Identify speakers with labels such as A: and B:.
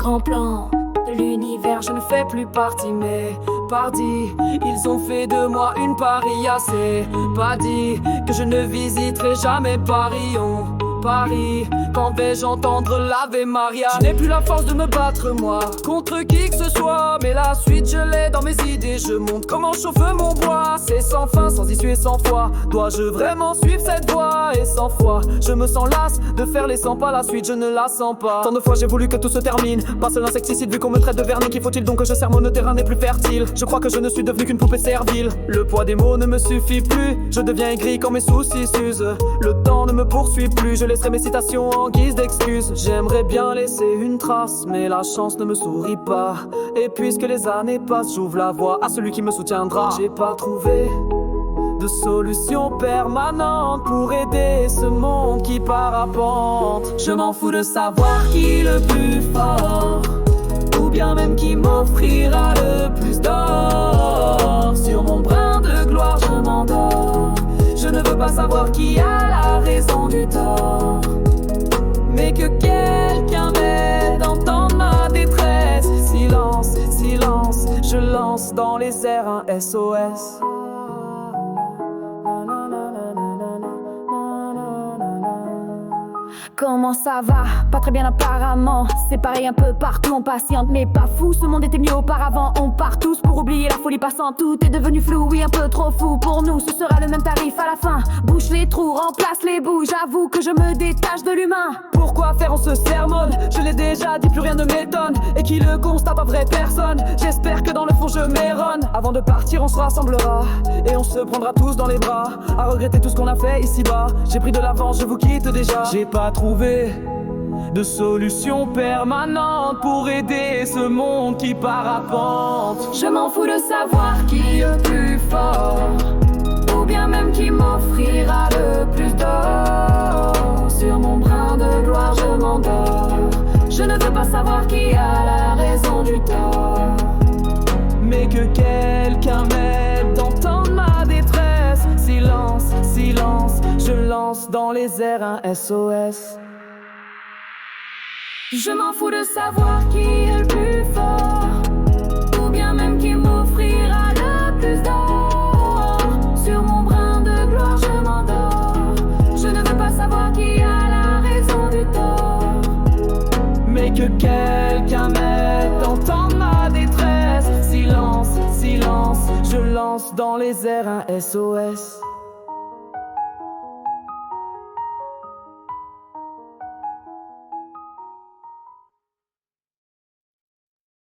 A: grand plan de l'univers, je ne fais plus partie. Mais pardi, ils ont fait de moi une paria. C'est pas dit que je ne visiterai jamais Paris. Paris, quand vais-je entendre l'Ave Maria? Je n'ai plus la force de me battre moi contre qui que ce soit, mais la suite je l'ai dans mes idées. Je montre comment chauffe mon bois. C'est sans fin, sans issue et sans foi. Dois-je vraiment suivre cette voie? Et 100 fois je me sens las de faire les 100 pas. La suite je ne la sens pas. Tant de fois j'ai voulu que tout se termine. Pas seul insecticide vu qu'on me traite de vernis. Qu'il faut-il donc que je serre mon terrain n'est plus fertile? Je crois que je ne suis devenu qu'une poupée servile. Le poids des mots ne me suffit plus. Je deviens aigri quand mes soucis s'usent. Le temps ne me poursuit plus. Je laisserai mes citations en guise d'excuse. J'aimerais bien laisser une trace, mais la chance ne me sourit pas. Et puisque les années passent, j'ouvre la voie à celui qui me soutiendra. J'ai pas trouvé de solution permanente pour aider ce monde qui parapente. Je m'en fous de savoir qui est le plus fort, ou bien même qui m'offrira le plus d'or. Sur mon brin de gloire je m'endors. Je ne veux pas savoir qui a la raison du tort, mais que quelqu'un m'aide à entendre ma détresse. Silence, silence, je lance dans les airs un SOS.
B: Comment ça va? Pas très bien apparemment. C'est pareil un peu partout, on patiente mais pas fou. Ce monde était mieux auparavant, on part tous pour oublier la folie passante. Tout est devenu flou, oui un peu trop fou pour nous. Ce sera le même tarif à la fin. Bouche les trous, remplace les bouts. J'avoue que je me détache de l'humain.
A: Pourquoi faire on se sermonne? Je l'ai déjà dit, plus rien ne m'étonne. Et qui le constate, pas vraie personne. J'espère que dans le fond je m'erronne. Avant de partir on se rassemblera et on se prendra tous dans les bras, à regretter tout ce qu'on a fait ici-bas. J'ai pris de l'avance, je vous quitte déjà. J'ai pas trouvé de solution permanente pour aider ce monde qui parapente.
B: Je m'en fous de savoir qui est le plus fort, ou bien même qui m'offrira le plus d'or. Sur mon brin de gloire je m'endors. Je ne veux pas savoir qui a la raison du tort,
A: mais que quelqu'un m'aide d'entendre ma détresse. Silence, silence, je lance dans les airs un SOS.
B: Je m'en fous de savoir qui est le plus fort, ou bien même qui m'offrira le plus d'or. Sur mon brin de gloire je m'endors. Je ne veux pas savoir qui a la raison du tort,
A: mais que quelqu'un m'aide d'entendre ma détresse. Silence, silence, je lance dans les airs un SOS.